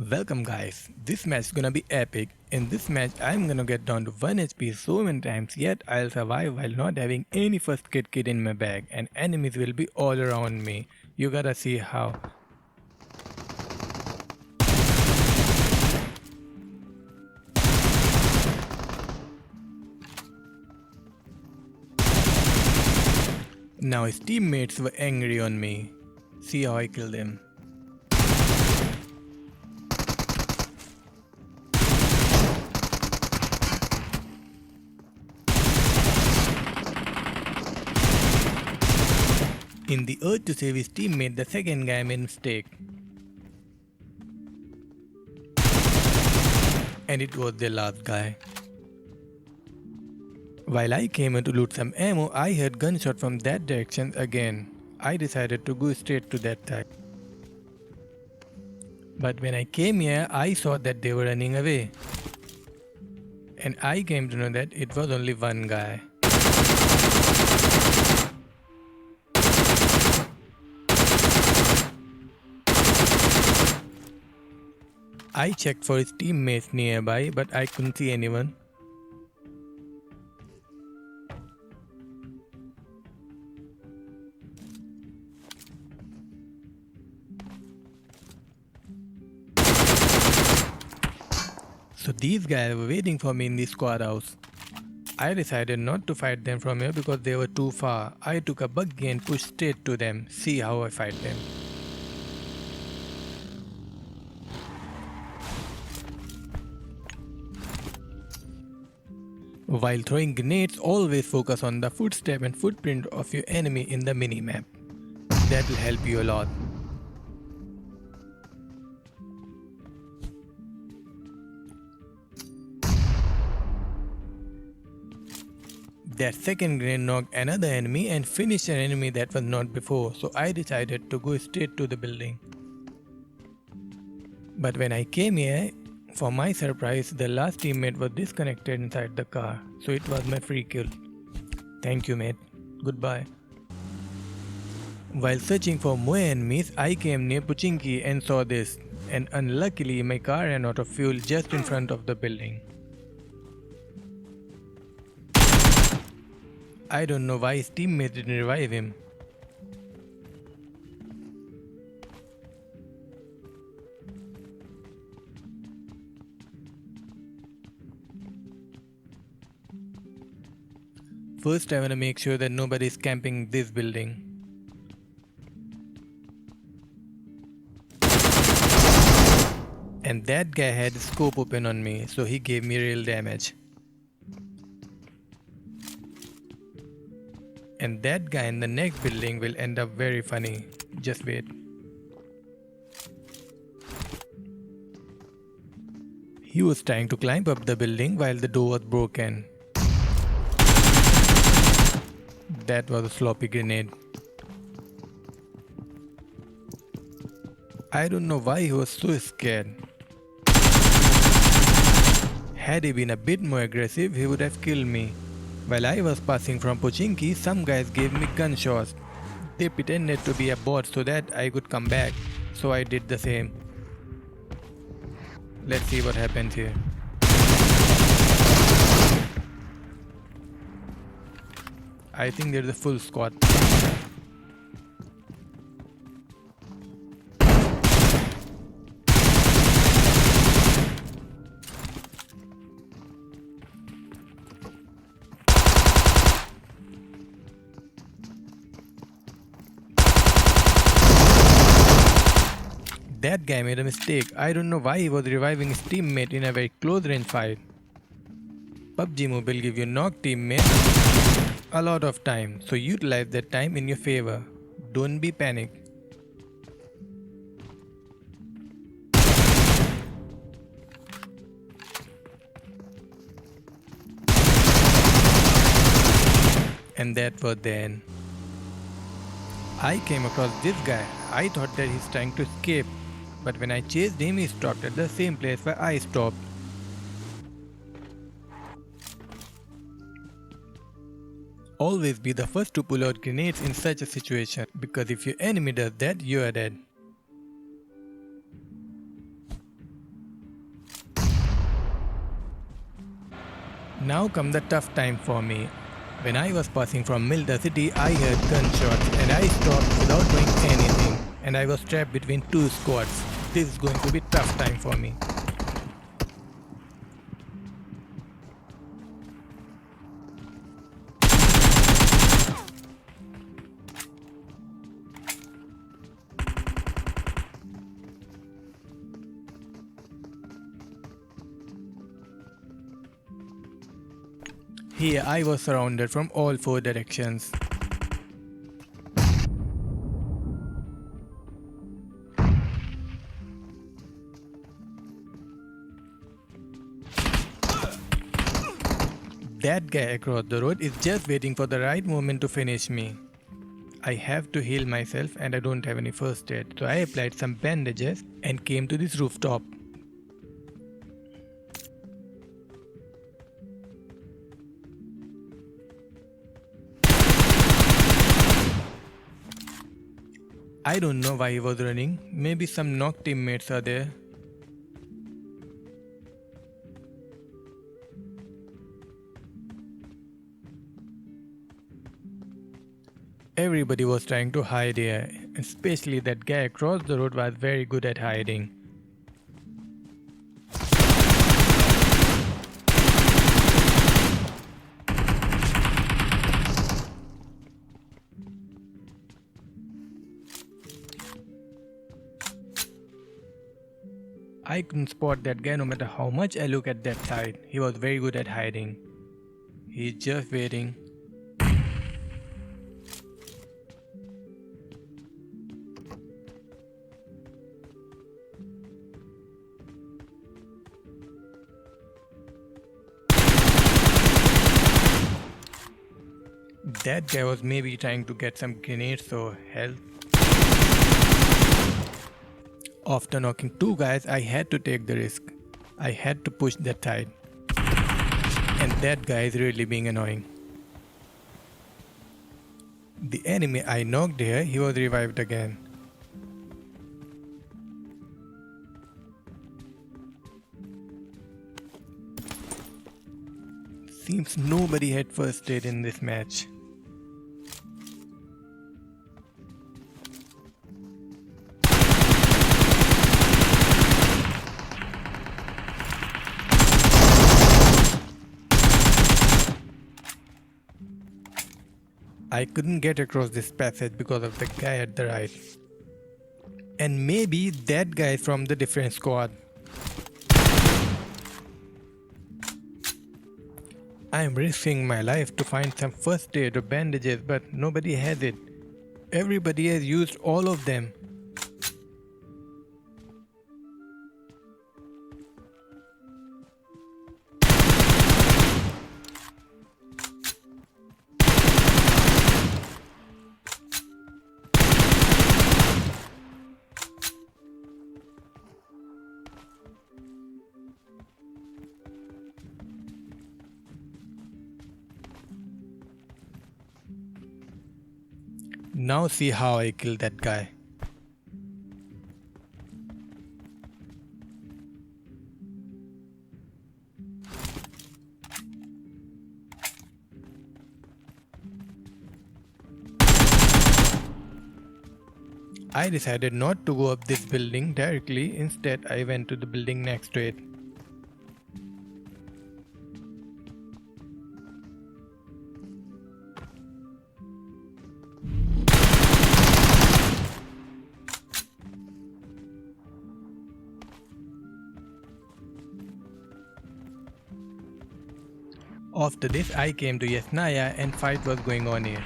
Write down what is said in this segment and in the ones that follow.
Welcome guys, this match is gonna be epic. In this match I'm gonna get down to 1 HP so many times, yet I'll survive while not having any first aid kit in my bag and enemies will be all around me. You gotta see how. Now his teammates were angry on me. See how I killed him. In the urge to save his teammate, the second guy made a mistake. And it was the last guy. While I came in to loot some ammo, I heard gunshot from that direction again. I decided to go straight to that side. But when I came here, I saw that they were running away. And I came to know that it was only one guy. I checked for his teammates nearby, but I couldn't see anyone. So these guys were waiting for me in the squad house. I decided not to fight them from here because they were too far. I took a buggy and pushed straight to them. See how I fight them. While throwing grenades, always focus on the footstep and footprint of your enemy in the minimap. That will help you a lot. That second grenade knocked another enemy and finished an enemy that was not before, so I decided to go straight to the building. But when I came here, for my surprise, the last teammate was disconnected inside the car, so it was my free kill. Thank you mate, goodbye. While searching for more enemies, I came near Pubg and saw this, and unluckily my car ran out of fuel just in front of the building. I don't know why his teammates didn't revive him. First I wanna make sure that nobody is camping this building. And that guy had his scope open on me, so he gave me real damage. And that guy in the next building will end up very funny. Just wait. He was trying to climb up the building while the door was broken. That was a sloppy grenade. I don't know why he was so scared. Had he been a bit more aggressive, he would have killed me. While I was passing from Pubg, some guys gave me gunshots. They pretended to be a bot so that I could come back, so I did the same. Let's see what happens here. I think there's a full squad. That guy made a mistake. I don't know why he was reviving his teammate in a very close range fight. Pubg Mobile will give your knocked teammate a lot of time, so utilize that time in your favor. Don't be panicked. And that was the end. I came across this guy. I thought that he's trying to escape, but when I chased him, he stopped at the same place where I stopped. Always be the first to pull out grenades in such a situation, because if your enemy does that, you are dead. Now come the tough time for me. When I was passing from Milda city, I heard gunshots and I stopped without doing anything. And I was trapped between two squads. This is going to be tough time for me. Here I was surrounded from all four directions. That guy across the road is just waiting for the right moment to finish me. I have to heal myself and I don't have any first aid, so I applied some bandages and came to this rooftop. I don't know why he was running, maybe some knock teammates are there. Everybody was trying to hide here, especially that guy across the road was very good at hiding. I couldn't spot that guy no matter how much I look at that side. He was very good at hiding. He's just waiting. That guy was maybe trying to get some grenades or help. After knocking two guys, I had to take the risk. I had to push that side. And that guy is really being annoying. The enemy I knocked here, he was revived again. Seems nobody had first aid in this match. I couldn't get across this passage because of the guy at the right. And maybe that guy from the different squad. I am risking my life to find some first aid or bandages, but nobody has it. Everybody has used all of them. Now see how I killed that guy. I decided not to go up this building directly, instead I went to the building next to it. After this I came to Yasnaya and fight was going on here.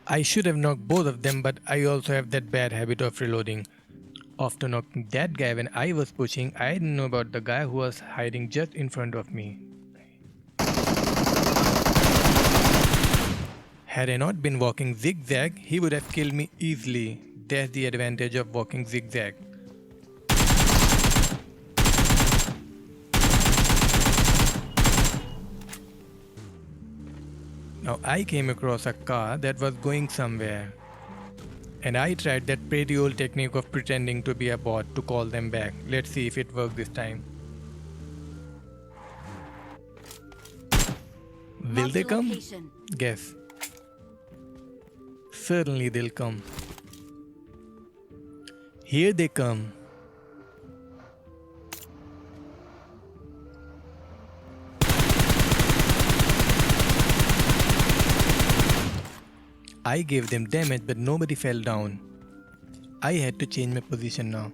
I should have knocked both of them, but I also have that bad habit of reloading. After knocking that guy when I was pushing, I didn't know about the guy who was hiding just in front of me. Had I not been walking zigzag, he would have killed me easily. That's the advantage of walking zigzag. Now I came across a car that was going somewhere. And I tried that pretty old technique of pretending to be a bot to call them back. Let's see if it works this time. Will they come? Guess. Certainly they'll come. Here they come. I gave them damage but nobody fell down. I had to change my position now.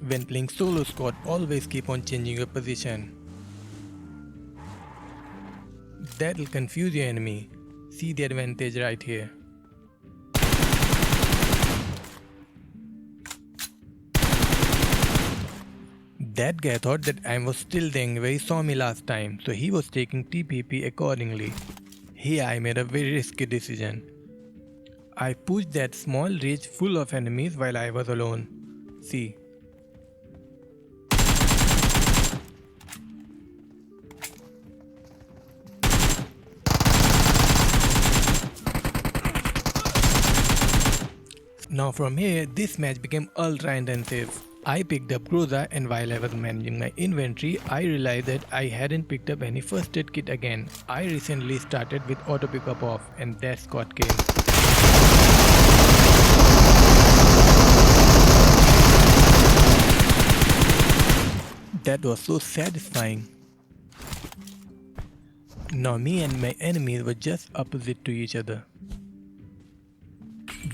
When playing solo squad, always keep on changing your position. That'll confuse your enemy. See the advantage right here. That guy thought that I was still there where he saw me last time, so he was taking TPP accordingly. Here I made a very risky decision. I pushed that small ridge full of enemies while I was alone. See. Now from here, this match became ultra intensive. I picked up Groza, and while I was managing my inventory, I realized that I hadn't picked up any first aid kit again. I recently started with auto pickup off, and that squad came. That was so satisfying. Now me and my enemies were just opposite to each other.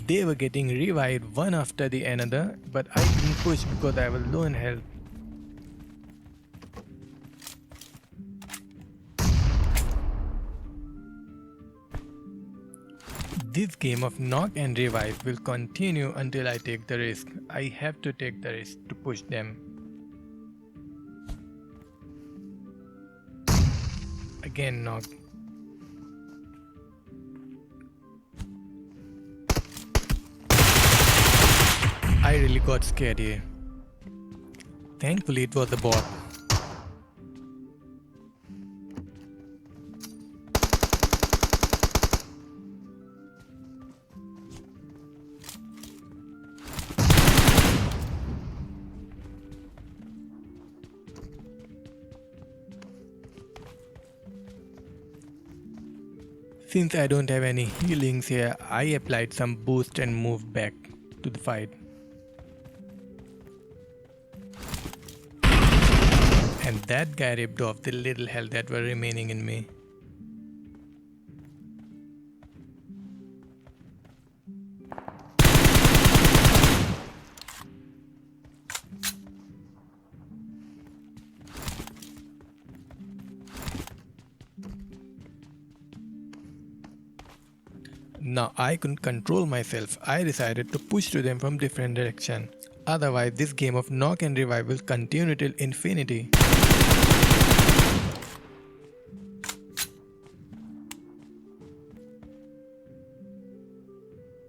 They were getting revived one after the another, but I didn't push because I was low in health. This game of knock and revive will continue until I take the risk. I have to take the risk to push them. Again knock. I really got scared here. Thankfully it was a bot. Since I don't have any healings here, I applied some boost and moved back to the fight. And that guy ripped off the little health that were remaining in me. Now I couldn't control myself. I decided to push to them from different direction. Otherwise this game of knock and revive will continue till infinity.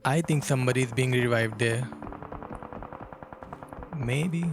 I think somebody is being revived there. Maybe.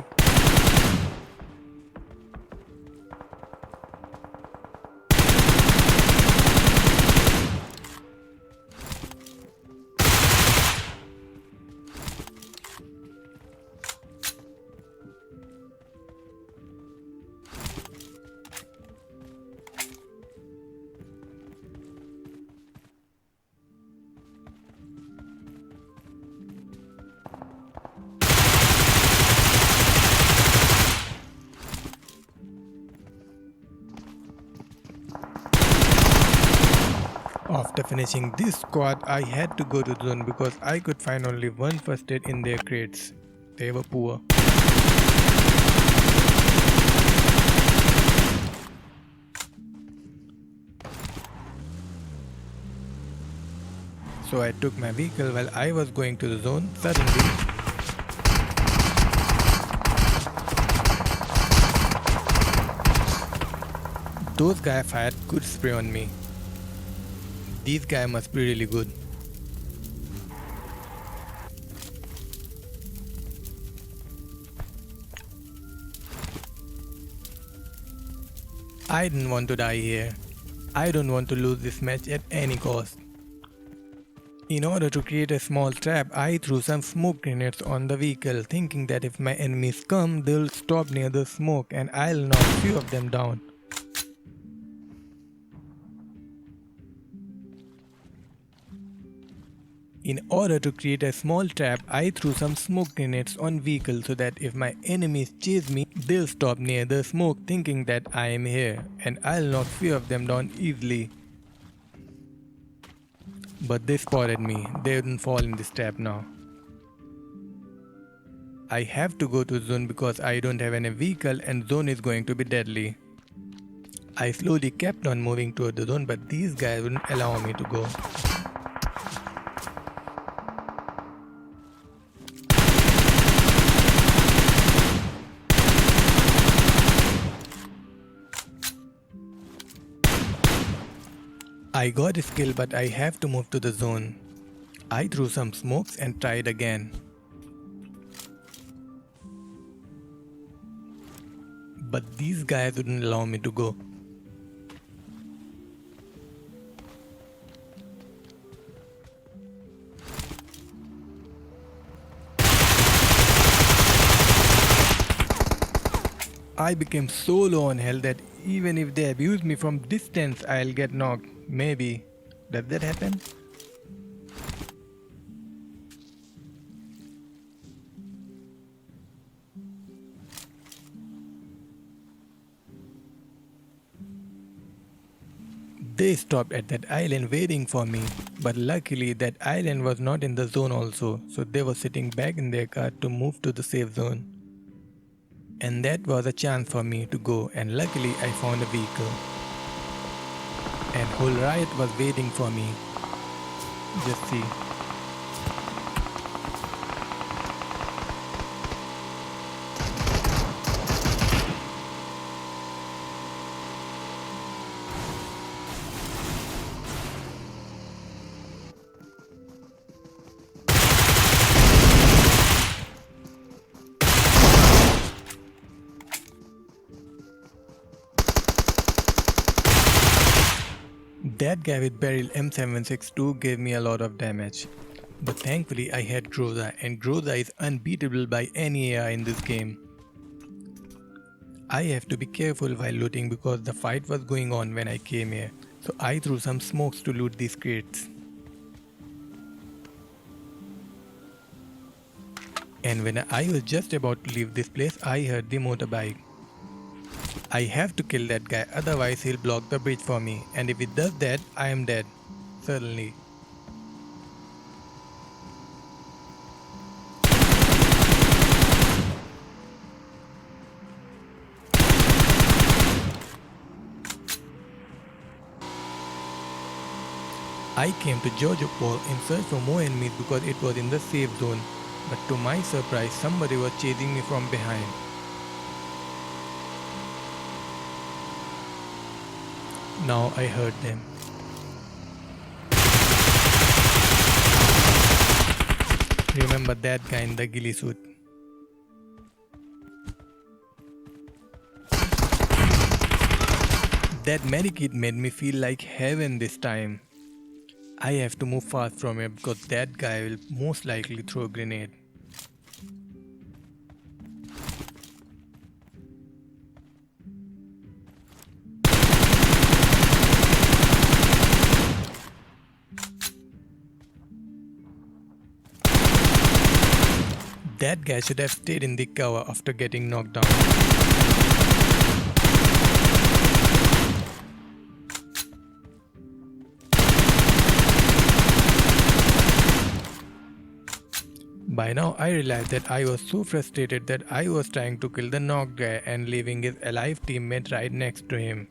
After finishing this squad, I had to go to the zone because I could find only one first aid in their crates. They were poor. So I took my vehicle while I was going to the zone. Suddenly, Those guys fired good spray on me. These guys must be really good. I didn't want to die here. I don't want to lose this match at any cost. In order to create a small trap, I threw some smoke grenades on the vehicle, thinking that if my enemies come, they'll stop near the smoke and I'll knock few of them down. In order to create a small trap, I threw some smoke grenades on vehicles so that if my enemies chase me, they'll stop near the smoke thinking that I am here and I'll knock few of them down easily. But they spotted me, they didn't fall in this trap now. I have to go to zone because I don't have any vehicle and zone is going to be deadly. I slowly kept on moving toward the zone but these guys wouldn't allow me to go. I got a skill but I have to move to the zone. I threw some smokes and tried again. But these guys wouldn't allow me to go. I became so low on health that even if they abuse me from distance, I'll get knocked. Maybe. Does that happen? They stopped at that island waiting for me, but luckily that island was not in the zone also, so they were sitting back in their car to move to the safe zone. And that was a chance for me to go, and luckily I found a vehicle. And whole riot was waiting for me. Just see. That guy with barrel M762 gave me a lot of damage. But thankfully I had Groza, and Groza is unbeatable by any AI in this game. I have to be careful while looting because the fight was going on when I came here, so I threw some smokes to loot these crates. And when I was just about to leave this place, I heard the motorbike. I have to kill that guy, otherwise he'll block the bridge for me, and if he does that, I am dead. Certainly. I came to Jojo Pole in search for more enemies because it was in the safe zone, but to my surprise, somebody was chasing me from behind. Now I heard them. Remember that guy in the ghillie suit. That medikit made me feel like heaven this time. I have to move fast from here because that guy will most likely throw a grenade. That guy should have stayed in the cover after getting knocked down. By now I realized that I was so frustrated that I was trying to kill the knocked guy and leaving his alive teammate right next to him.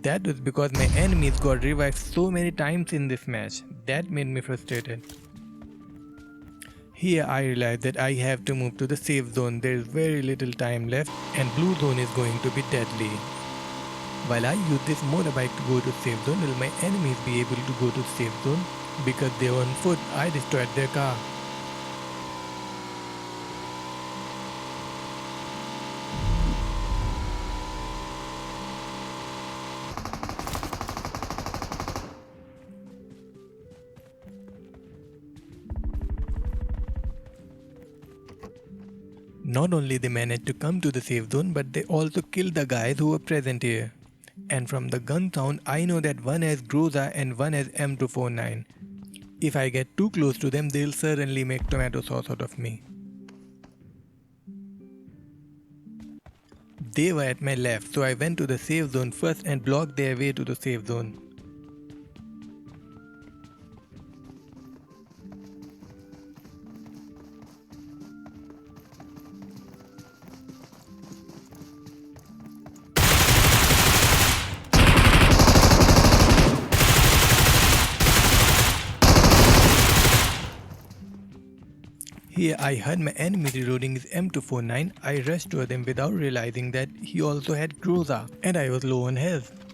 That was because my enemies got revived so many times in this match. That made me frustrated. Here I realized that I have to move to the safe zone. There is very little time left and blue zone is going to be deadly. While I use this motorbike to go to safe zone, will my enemies be able to go to safe zone? Because they were on foot, I destroyed their car. Not only they managed to come to the safe zone, but they also killed the guys who were present here. And from the gun sound, I know that one has Groza and one has M249. If I get too close to them, they'll certainly make tomato sauce out of me. They were at my left, so I went to the safe zone first and blocked their way to the safe zone. Here I heard my enemy reloading his M249. I rushed toward him without realizing that he also had Groza and I was low on health.